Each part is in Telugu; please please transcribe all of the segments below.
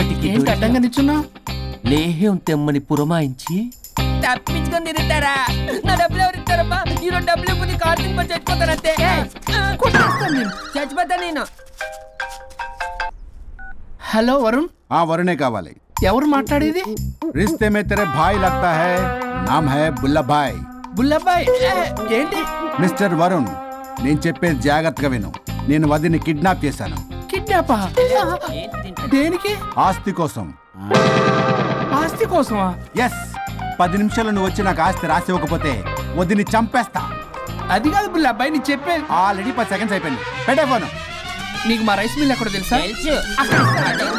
ఇప్పటికి అడ్డంగా నిచ్చున్నా లేహ్యం తెమ్మని పురమాయించి తప్పించుకొని తిరుగుతారా? నా డబ్బులు ఎవరు ఇస్తారమ్మా? ఈరోజు డబ్బులు కొన్ని కార్తీక్ పని చచ్చిపోతానంతే. చచ్చిపోతా నేను. హలో వరుణ్. వరుణే కావాలి. ఎవరు మాట్లాడేది? रिश्ते में तेरे भाई लगता है, नाम है बुल्लभाई. బుల్లబ్బాయ్ ఏంటి? మిస్టర్ వరుణ్, నేను చెప్పేది జాగ్రత్తగా విను. నేను వదిని కిడ్నాప్ చేశాను. కిడ్నాపా? దేనికి? ఆస్తి కోసం. ఆస్తి కోసమా? ఎస్. 10 నిమిషాలు నువ్వు వచ్చి నాకు ఆస్తి రాసి ఇవ్వకపోతే వదిని చంపేస్తా. అది కాదు బుల్లబ్బాయ్, నీ చెప్పేది. ఆల్రెడీ 10 సెకండ్స్ అయిపోయింది. పెట్టే ఫోన్. నీకు మా రైస్ మిల్ ఎక్కడ తెలుసా? తెలుసు.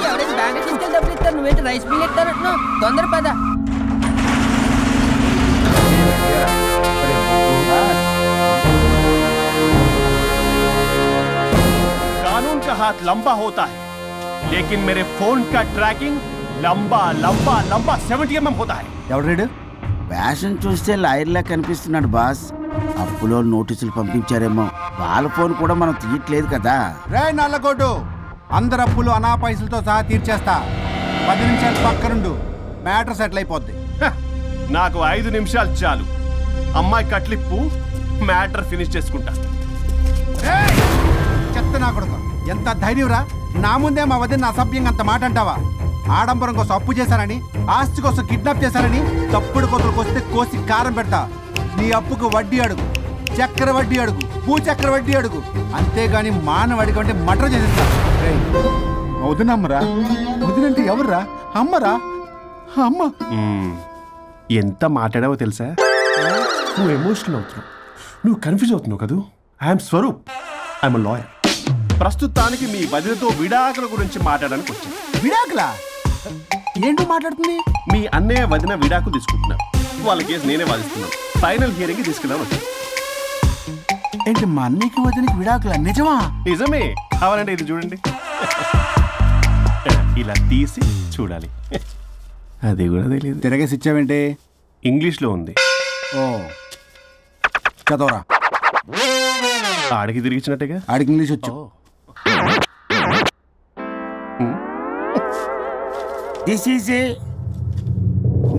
ఎవరైనా బ్యాంక్ తీసుకెళ్ళి డబ్బులు ఇస్తారు, నువ్వేంటి రైస్ మిల్ ఇస్తానంటున్నావు? తొందర పద. कानून का हाथ लंबा होता है, लेकिन मेरे फोन का ट्रैकिंग लंबा लंबा लंबा 70 mm होता है. ఎవడు? ఫ్యాషన్ చూస్తే లాయర్లా కనిపిస్తున్నాడు బాస్. అప్పులో నోటీసులు పంపించారేమో, వాళ్ళ ఫోన్ కూడా మనం తీయట్లేదు కదా. రే నల్లగోడు, అందరు అప్పులు అనా పైసలతో సహా తీర్చేస్తా. 10 నిమిషాలు పక్కనుండు, మ్యాటర్ సెటిల్ అయిపోద్ది. నాకు 5 నిమిషాలు చాలు. అమ్మాయి కట్లిప్పు, మ్యాటర్ ఫినిష్ చేసుకుంటా. చెత్త నా కొడుకు, ఎంత ధైర్యంరా! నా ముందే మా వదిన అసభ్యంగా అంత మాట అంటావా? ఆడంబరం కోసం అప్పు చేశారని, ఆస్తి కోసం కిడ్నాప్ చేశారని తప్పుడు కొతులకు వస్తే కోసి కారం పెడతా. నీ అప్పుకు వడ్డీ అడుగు, చక్కెర వడ్డీ అడుగు, భూచక్ర వడ్డీ అడుగు. అంతేగాని మానవ అడిగంటే మటర్ చేసేస్తా. వదినమ్మరా? వదినంటే ఎవర్రా? అమ్మరా? అమ్మ. ఎంత మాట్లాడావో తెలుసా? నువ్వు ఎమోషనల్ అవుతున్నావు, నువ్వు కన్ఫ్యూజ్ అవుతున్నావు కదూ. I'm Swaroop, I'm lawyer. ప్రస్తుతానికి మీ వదినతో విడాకుల గురించి మాట్లాడడానికి వచ్చాను. విడాకులా? ఏంటో మాట్లాడుతుంది? మీ అన్నయ్య వదిన విడాకులు తీసుకుంటున్నారు. వాళ్ళ కేసు నేనే వాదిస్తున్నాను. ఫైనల్ హియరింగ్ తీసుకెళ్ళాను వచ్చాను. ఏంటి మా అన్నయ్యకి వదినకి విడాకులా? నిజమా? నిజమే. కావాలంటే ఇది చూడండి. ఇలా తీసి చూడాలి. అది కూడా తెలియదు. తిరగేసి ఇచ్చావేంటి? ఇంగ్లీష్లో ఉంది. ఓ చదవరా. ఆడికి తిరిగిచ్చినట్టుగా. ఆడికి ఇంగ్లీష్ వచ్చు. This is a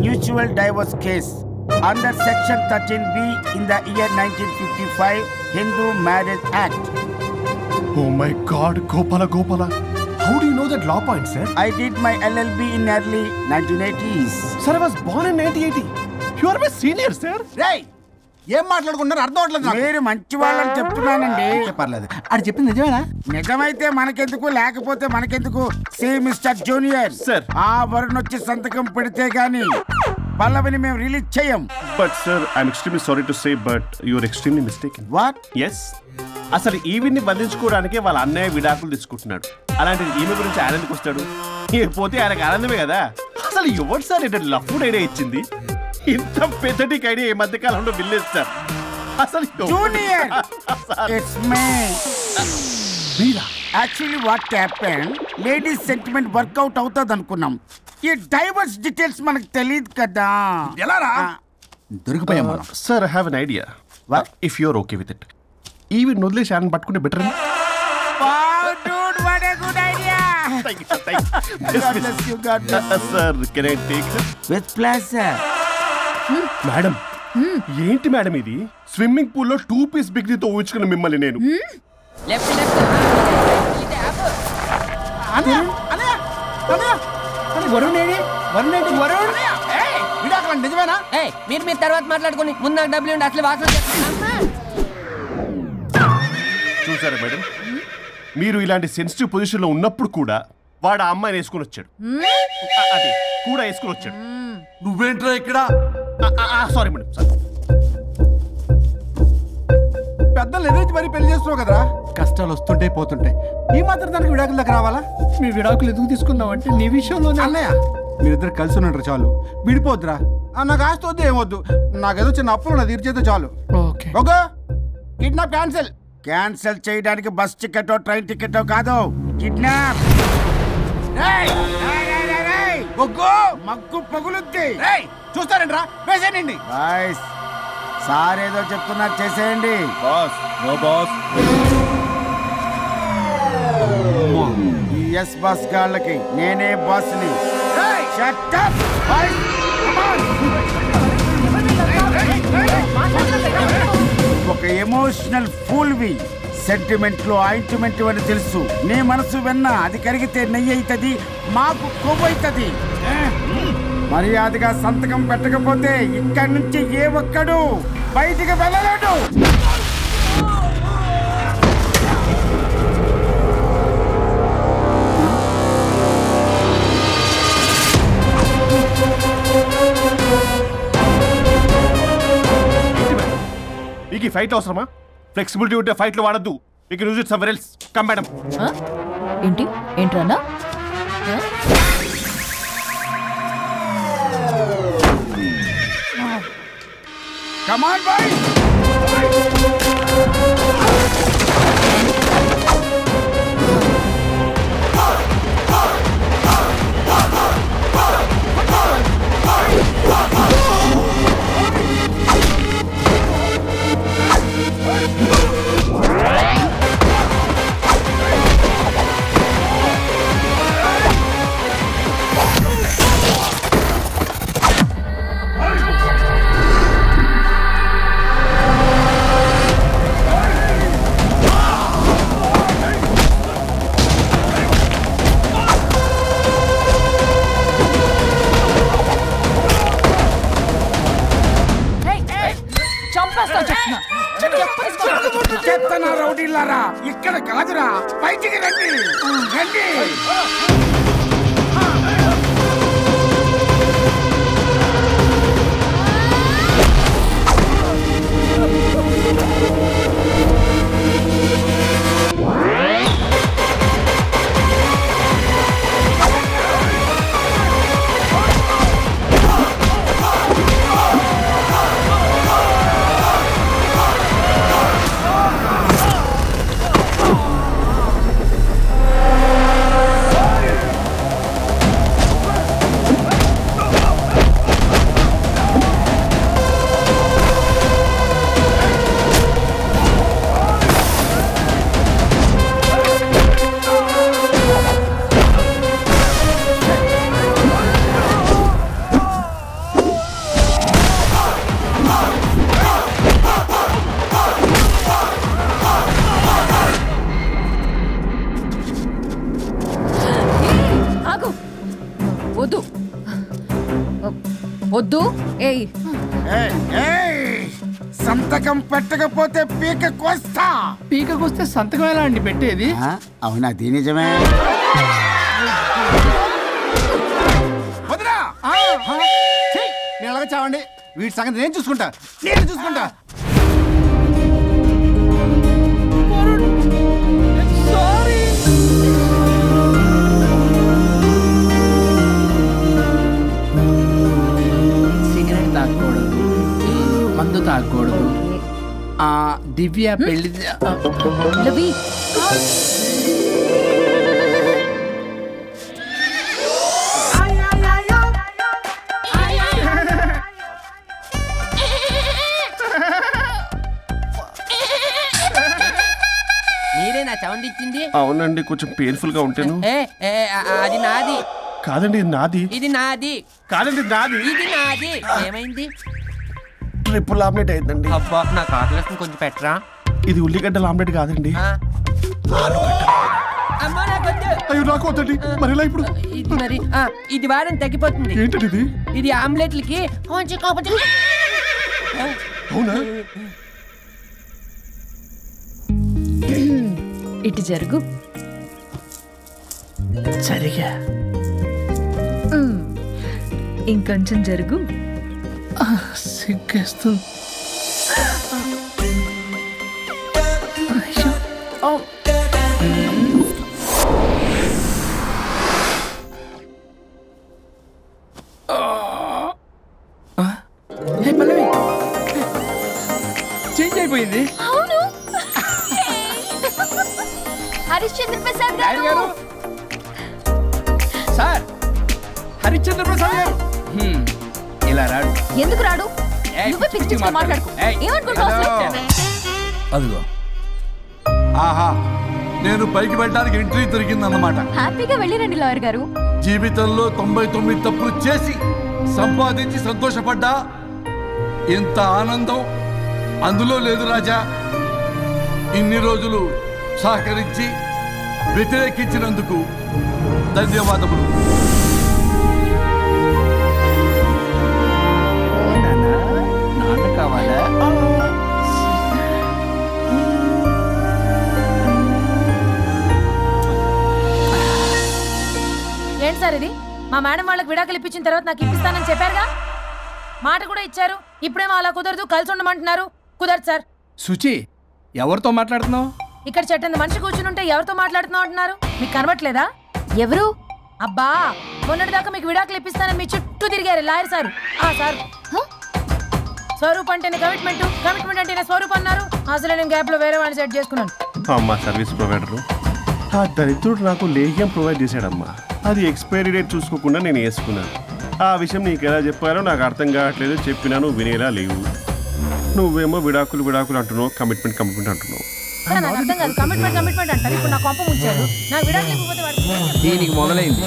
mutual divorce case under section 13B in the year 1955 Hindu Marriage Act. Oh my God, Gopala. How do you know that law point, sir? I did my LLB in early 1980s. Sir, I was born in 1980. You are my senior, sir. రేయ్, ఏం మాట్లాడుకుంటున్నారు? అర్థం అవట్లేదు నాకు. మీరు మంచి వాళ్ళని చెప్తున్నానండి. పర్లేదు. అది చెప్పింది నిజమేనా? నిజమైతే మనకెందుకు, లేకపోతే మనకెందుకు? సి మిస్టర్ జూనియర్ సార్, ఆ వరుణ్ వచ్చి సంతకం పెడితే గాని పల్లవిని మేము రిలీజ్ చేయం. But sir, I'm extremely sorry to say, but you are extremely mistaken. What? Yes. అసలు ఈవిడ్ని బంధించుకోవడానికే వాళ్ళ అన్నయ్య విడాకులు తీసుకుంటున్నాడు. అలాంటిది ఈమె గురించి ఆయన ఎందుకు వస్తాడు? పోతే ఆయనకు ఆనందమే కదా. అసలు ఎవరు సార్ ఏంటంటే లఫ్డ్ ఐడియా ఇచ్చింది? ఇంత పెద్దటికి ఐడియా ఈ మధ్య కాలంలో విల్లేస్తారు. అసలు జూనియర్, ఇట్స్ మీ. మీరా? Actually what happen, ladies sentiment work out అవుతుంది అనుకున్నాం. ఈ డైవర్స్ డీటెయిల్స్ మనకు తెలియదు కదా. ఎలా రా? దొరికిపోయాం. Sir, I have an idea. If you're okay with it, ఈవిడ్ని వదిలేసి ఆయన పట్టుకుంటే better. Sir, can I take with pleasure. Madam, ఏంటి మేడం ఇది? స్విమ్మింగ్ పూల్ లో 2 పీస్ బిగ్నీతో ఊహించుకున్న మిమ్మల్ని నేను. నిజమేనా? మీరు తర్వాత మాట్లాడుకుని ముందు నాకు డబ్బులు ఉండి అసలు వాసన. చూసారా మేడం, మీరు ఇలాంటి సెన్సిటివ్ పొజిషన్ లో ఉన్నప్పుడు కూడా వాడు ఆ అమ్మాయిని వేసుకుని వచ్చాడు. అది కూడా వేసుకుని వచ్చాడు. నువ్వేంట్రా ఇక్కడ? Sorry madam, sorry. పెద్దలు ఎదురు మరి పెళ్లి చేస్తున్నావు కదరా. కష్టాలు వస్తుంటే పోతుంటాయి. ఈ మాత్రం దానికి విడాకుల దగ్గర రావాలా? మీ విడాకులు ఎందుకు తీసుకున్నావు అంటే నీ విషయంలో. అన్నయ్య, మీరిద్దరు కలిసి ఉన్నట్టు చాలు, విడిపోద్దురా. నాకు ఆస్తి వద్దు, ఏమొద్దు. నాకేదో చిన్న అప్పులు నా తీర్చేదో చాలు. ఓకే. Kidnap cancel. క్యాన్సిల్ చేయడానికి బస్ టికెటో ట్రైన్ టికెటో కాదు, కిడ్నాప్. మగ్గు పగులుద్ది. చూస్తారండి రా, వేసేయండి. సార్ ఏదో చెప్తున్నారు, చేసేయండి. Boss, no boss. ఈ ఎస్ బాస్ గాళ్ళకి నేనే బాస్ని. Shut up! Boys, come on! ఒక ఎమోషనల్ ఫూల్వి, సెంటిమెంట్ లో ఆయింట్మెంట్ అని తెలుసు. నీ మనసు వెన్న, అది కరిగితే నెయ్యి అవుతుంది, మాకు కొవ్వు అవుతుంది. మర్యాదగా సంతకం పెట్టకపోతే ఇక్కడి నుంచి ఏ ఒక్కడు బయటికి వెళ్ళలేడు. మీకు ఈ ఫైట్ అవసరమా? ఫ్లెక్సిబిలిటీ ఉంటే ఫైట్లు వాడద్దు. మీకు use it somewhere else. Come madam. ఏంట్రన్నా? Come on, boys! చెప్తానా రౌడీలారా, ఇక్కడ కాదురా, బయటికి రండి రండి. వద్దు. సంతకం పెట్టకపోతే పీక కోస్తా. పీకకొస్తే సంతకం ఎలా అండి పెట్టేది? అవునా, అది నిజమే. వదినా నేను ఎలాగ చావండి, వీటి సంగతి నేను చూసుకుంటా. సిగరెట్ తాగకూడదు, మందు తాగకూడదు. దివ్య పెళ్లి మీరేనా సౌండ్ ఇచ్చింది? అవునండి, కొంచెం పెయిన్ఫుల్ గా ఉంటాను. అది నాది కాదండి, నాది. ఇది నాది కాదండి, నాది. ఇది నాది. ఏమైంది? ట్రిపుల్ ఆమ్లెట్ అయిందండి. అబ్బా, నాకు ఆకలిస్తుంది, కొంచెం పెట్టరా. ఇది ఉల్లిగడ్డల ఆమ్లెట్ కాదండి. అమ్మా నాకొద్దు. అయ్యో, నాకు వద్దండి. మరి ఇలా ఇప్పుడు ఇది మరి ఇది వారం తగ్గిపోతుంది. ఏంటది ఇది? ఇది ఆమ్లెట్లకి కొంచెం అవునా? ఇటు జరుగు. సరిగా ఇంకొంచెం జరుగు. సిగ్గేస్తుంది. చేంజ్ అయిపోయింది. అవును. హరిశ్చంద్ర ప్రసాద్ గారు. సార్, హరిశ్చంద్ర ప్రసాద్ గారు ఇలా రాడు. ఎందుకు రాడు? నువ్వే పిచ్చి మాట్లాడుకో. ఏమనుకుంటావు? అదిగో. ఆహా, నేను పైకి వెళ్ళడానికి ఎంట్రీ దొరికిందన్నమాట. హ్యాపీగా వెళ్ళిరండి లాయర్ గారు. జీవితంలో 99 తప్పులు చేసి సంపాదించి సంతోషపడ్డా ఇంత ఆనందం అందులో లేదు రాజా. ఇన్ని రోజులు సహకరించి వ్యతిరేకించినందుకు ధన్యవాదములు. నాన్న కావాలా? ఏంటి సార్ ఇది? మా మేడం వాళ్ళకి విడాకులు ఇప్పించిన తర్వాత నాకు ఇప్పిస్తానని చెప్పారుగా, మాట కూడా ఇచ్చారు. ఇప్పుడేమో అలా కుదరదు, కలిసి ఉండమంటున్నారు. కుదరదు సార్. సుచి, ఎవరితో మాట్లాడుతున్నావు? ఇక్కడ చెట్టంత మనిషి కూర్చుని ఉంటే ఎవరితో మాట్లాడుతున్నావు అంటున్నారు? మీకు కనబట్లేదా? ఎవరు? అబ్బా, మొన్నటిదాకా మీకు విడాకులు ఇప్పిస్తానని మీ చుట్టూ తిరిగారు లాయర్ సార్. సార్, స్వరూప్ అంటేనే కమిట్మెంట్, కమిట్మెంట్ అంటేనే స్వరూప్ అన్నారు. అసలు నేను గ్యాప్ లో వేరే వాడిని సెట్ చేసుకున్నాను. అమ్మా సర్వీస్ ప్రొవైడరు ఆ దరిద్రుడు నాకు లేహ్యం ప్రొవైడ్ చేశాడమ్మా. అది ఎక్స్పైరీ డేట్ చూసుకోకుండా నేను వేసుకున్నాను. ఆ విషయం నీకు ఎలా చెప్పారో నాకు అర్థం కావట్లేదు. చెప్పినాను వినేలా లేవు. నువ్వేమో విడాకులు విడాకులు అంటున్నావు, కమిట్మెంట్ కమిట్మెంట్ అంటున్నావు. నాకు అర్థం కాదు. కమిట్మెంట్ కమిట్మెంట్ అంటారు. ఇప్పుడు నా కొంప ముంచారు. నాకు విడాకులు ఇవ్వకపోతే దీనికి మొదలైంది.